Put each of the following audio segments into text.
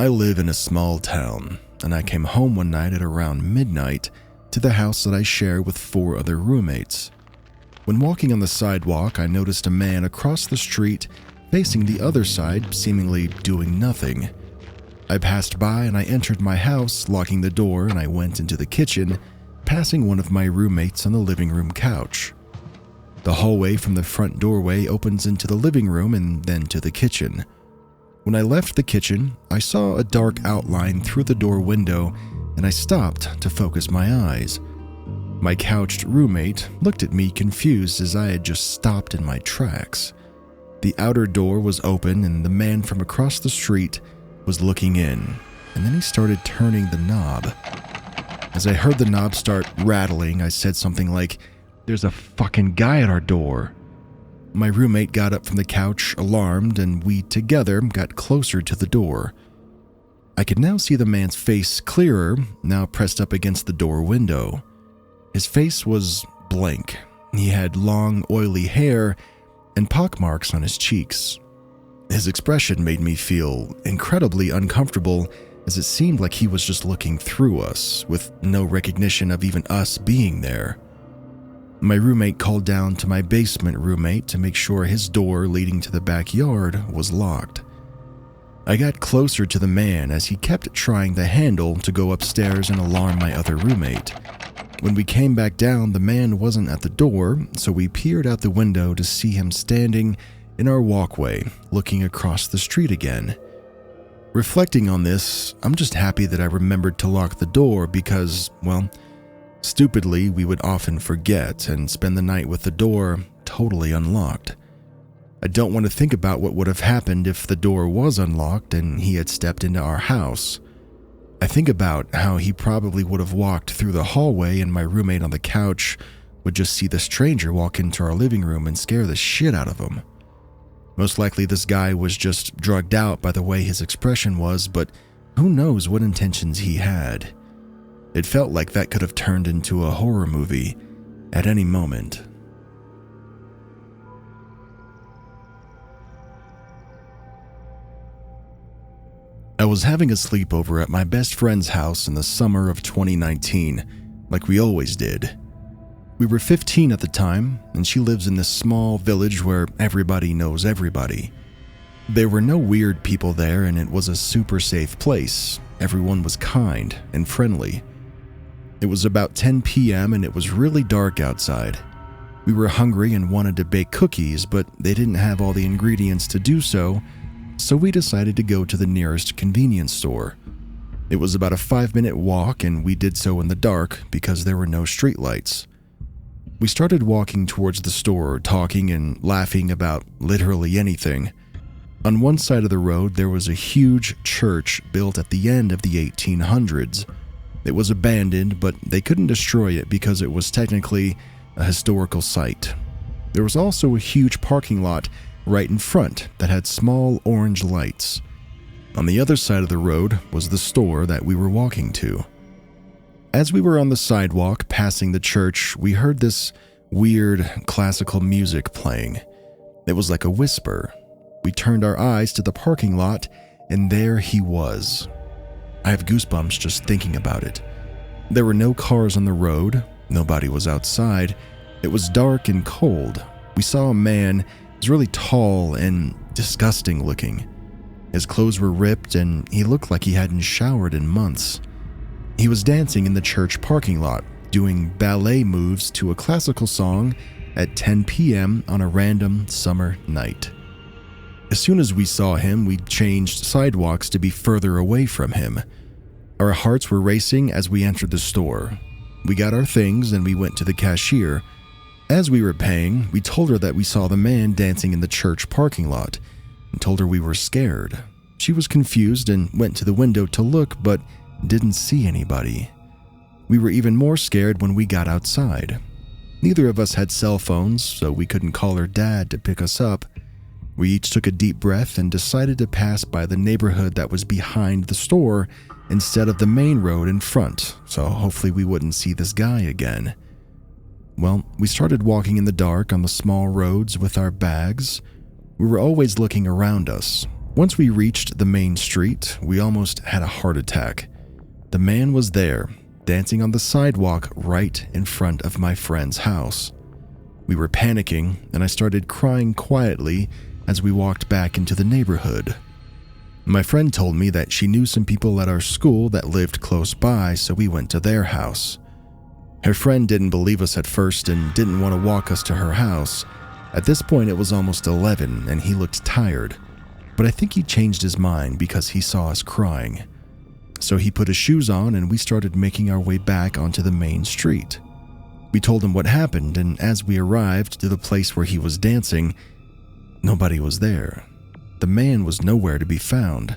I live in a small town, and I came home one night at around midnight to the house that I share with 4 other roommates. When walking on the sidewalk, I noticed a man across the street facing the other side, seemingly doing nothing. I passed by and I entered my house, locking the door, and I went into the kitchen, passing one of my roommates on the living room couch. The hallway from the front doorway opens into the living room and then to the kitchen. When I left the kitchen, I saw a dark outline through the door window, and I stopped to focus my eyes. My couched roommate looked at me confused as I had just stopped in my tracks. The outer door was open and the man from across the street was looking in, and then he started turning the knob. As I heard the knob start rattling, I said something like, "There's a fucking guy at our door." My roommate got up from the couch, alarmed, and we together got closer to the door. I could now see the man's face clearer, now pressed up against the door window. His face was blank. He had long, oily hair and pockmarks on his cheeks. His expression made me feel incredibly uncomfortable, as it seemed like he was just looking through us, with no recognition of even us being there. My roommate called down to my basement roommate to make sure his door leading to the backyard was locked. I got closer to the man as he kept trying the handle to go upstairs and alarm my other roommate. When we came back down, the man wasn't at the door, so we peered out the window to see him standing in our walkway, looking across the street again. Reflecting on this, I'm just happy that I remembered to lock the door because, well, stupidly, we would often forget and spend the night with the door totally unlocked. I don't want to think about what would have happened if the door was unlocked and he had stepped into our house. I think about how he probably would have walked through the hallway and my roommate on the couch would just see the stranger walk into our living room and scare the shit out of him. Most likely this guy was just drugged out by the way his expression was, but who knows what intentions he had. It felt like that could have turned into a horror movie at any moment. I was having a sleepover at my best friend's house in the summer of 2019, like we always did. We were 15 at the time, and she lives in this small village where everybody knows everybody. There were no weird people there, and it was a super safe place. Everyone was kind and friendly. It was about 10 p.m. and it was really dark outside. We were hungry and wanted to bake cookies, but they didn't have all the ingredients to do so, so we decided to go to the nearest convenience store. It was about a 5-minute walk, and we did so in the dark because there were no streetlights. We started walking towards the store, talking and laughing about literally anything. On one side of the road, there was a huge church built at the end of the 1800s. It was abandoned, but they couldn't destroy it because it was technically a historical site. There was also a huge parking lot right in front that had small orange lights. On the other side of the road was the store that we were walking to. As we were on the sidewalk passing the church, we heard this weird classical music playing. It was like a whisper. We turned our eyes to the parking lot, and there he was. I have goosebumps just thinking about it. There were no cars on the road. Nobody was outside. It was dark and cold. We saw a man. He was really tall and disgusting looking. His clothes were ripped, and he looked like he hadn't showered in months. He was dancing in the church parking lot, doing ballet moves to a classical song at 10 p.m. on a random summer night. As soon as we saw him, we changed sidewalks to be further away from him. Our hearts were racing as we entered the store. We got our things and we went to the cashier. As we were paying, we told her that we saw the man dancing in the church parking lot and told her we were scared. She was confused and went to the window to look, but didn't see anybody. We were even more scared when we got outside. Neither of us had cell phones, so we couldn't call her dad to pick us up. We each took a deep breath and decided to pass by the neighborhood that was behind the store instead of the main road in front, so hopefully we wouldn't see this guy again. Well, we started walking in the dark on the small roads with our bags. We were always looking around us, Once we reached the main street, we almost had a heart attack. The man was there, dancing on the sidewalk right in front of my friend's house. We were panicking, and I started crying quietly as we walked back into the neighborhood. My friend told me that she knew some people at our school that lived close by, so we went to their house. Her friend didn't believe us at first and didn't want to walk us to her house. At this point, it was almost 11, and he looked tired, but I think he changed his mind because he saw us crying. So he put his shoes on, and we started making our way back onto the main street. We told him what happened, and as we arrived to the place where he was dancing, nobody was there. The man was nowhere to be found.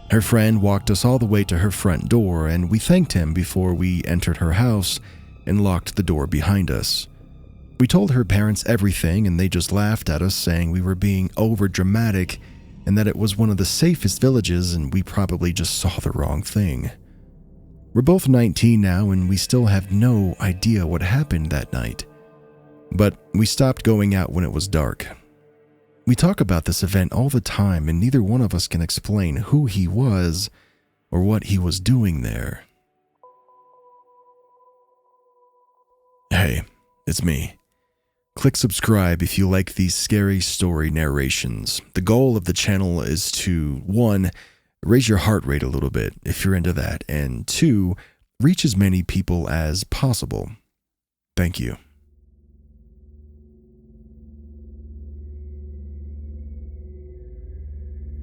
Her friend walked us all the way to her front door, and we thanked him before we entered her house and locked the door behind us. We told her parents everything, and they just laughed at us, saying we were being over-dramatic and that it was one of the safest villages and we probably just saw the wrong thing. We're both 19 now, and we still have no idea what happened that night. But we stopped going out when it was dark. We talk about this event all the time, and neither one of us can explain who he was or what he was doing there. Hey, it's me. Click subscribe if you like these scary story narrations. The goal of the channel is to, 1, raise your heart rate a little bit if you're into that, and 2, reach as many people as possible. Thank you.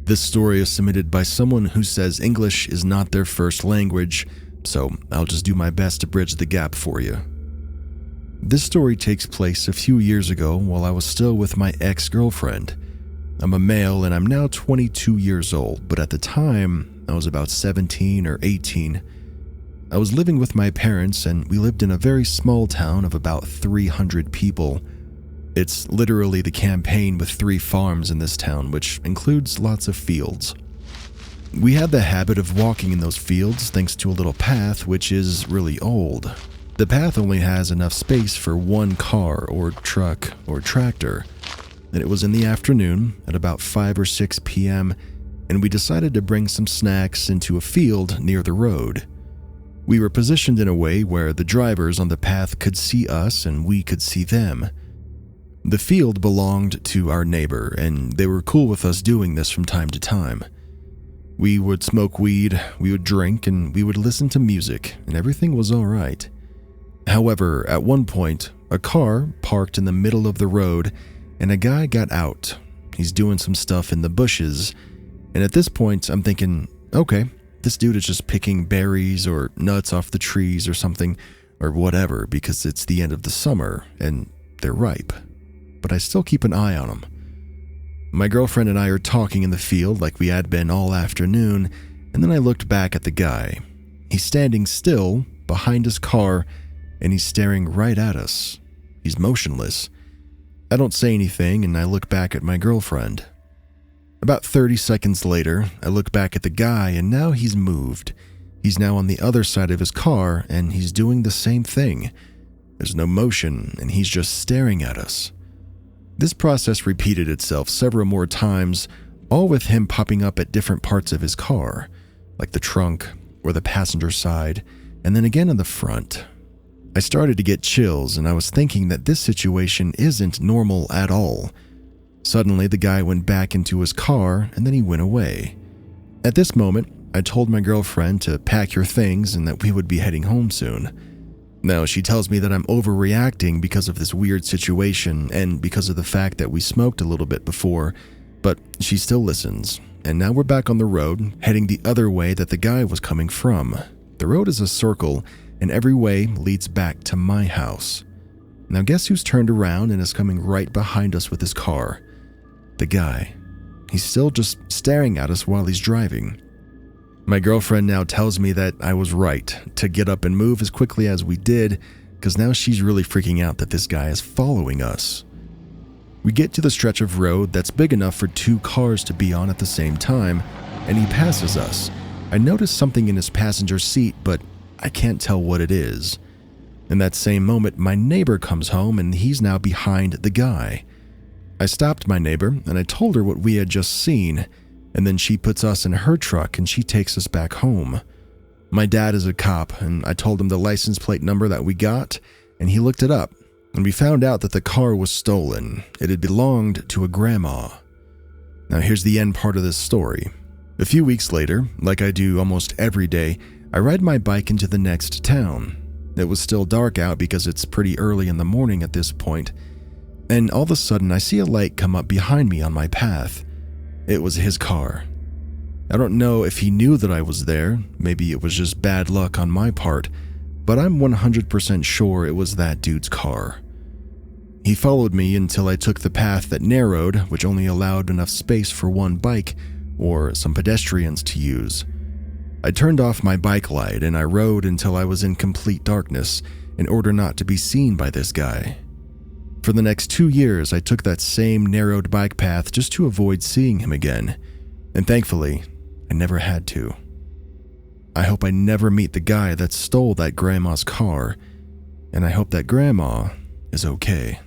This story is submitted by someone who says English is not their first language, so I'll just do my best to bridge the gap for you. This story takes place a few years ago while I was still with my ex-girlfriend. I'm a male and I'm now 22 years old, but at the time, I was about 17 or 18. I was living with my parents, and we lived in a very small town of about 300 people. It's literally the campaign with 3 farms in this town, which includes lots of fields. We had the habit of walking in those fields thanks to a little path which is really old. The path only has enough space for 1 car or truck or tractor. And it was in the afternoon at about 5 or 6 p.m., and we decided to bring some snacks into a field near the road. We were positioned in a way where the drivers on the path could see us and we could see them. The field belonged to our neighbor, and they were cool with us doing this from time to time. We would smoke weed, we would drink, and we would listen to music, and everything was all right. However, at one point, a car parked in the middle of the road, and a guy got out. He's doing some stuff in the bushes, and at this point, I'm thinking, okay, this dude is just picking berries or nuts off the trees or something, or whatever, because it's the end of the summer, and they're ripe. But I still keep an eye on him. My girlfriend and I are talking in the field like we had been all afternoon, and then I looked back at the guy. He's standing still behind his car, and he's staring right at us. He's motionless. I don't say anything, and I look back at my girlfriend. About 30 seconds later, I look back at the guy, and now he's moved. He's now on the other side of his car, and he's doing the same thing. There's no motion, and he's just staring at us. This process repeated itself several more times, all with him popping up at different parts of his car, like the trunk or the passenger side, and then again in the front. I started to get chills, and I was thinking that this situation isn't normal at all. Suddenly, the guy went back into his car, and then he went away. At this moment, I told my girlfriend to pack her things and that we would be heading home soon. Now, she tells me that I'm overreacting because of this weird situation and because of the fact that we smoked a little bit before, but she still listens, and now we're back on the road, heading the other way that the guy was coming from. The road is a circle, and every way leads back to my house. Now guess who's turned around and is coming right behind us with his car? The guy. He's still just staring at us while he's driving. My girlfriend now tells me that I was right to get up and move as quickly as we did, because now she's really freaking out that this guy is following us. We get to the stretch of road that's big enough for 2 cars to be on at the same time, and he passes us. I notice something in his passenger seat, but I can't tell what it is. In that same moment, my neighbor comes home, and he's now behind the guy. I stopped my neighbor, and I told her what we had just seen, and then she puts us in her truck and she takes us back home. My dad is a cop, and I told him the license plate number that we got, and he looked it up, and we found out that the car was stolen. It had belonged to a grandma. Now here's the end part of this story. A few weeks later, like I do almost every day, I ride my bike into the next town. It was still dark out because it's pretty early in the morning at this point, and all of a sudden I see a light come up behind me on my path. It was his car. I don't know if he knew that I was there, maybe it was just bad luck on my part, but I'm 100% sure it was that dude's car. He followed me until I took the path that narrowed, which only allowed enough space for one bike or some pedestrians to use. I turned off my bike light and I rode until I was in complete darkness in order not to be seen by this guy. For the next 2 years, I took that same narrowed bike path just to avoid seeing him again, and thankfully, I never had to. I hope I never meet the guy that stole that grandma's car, and I hope that grandma is okay.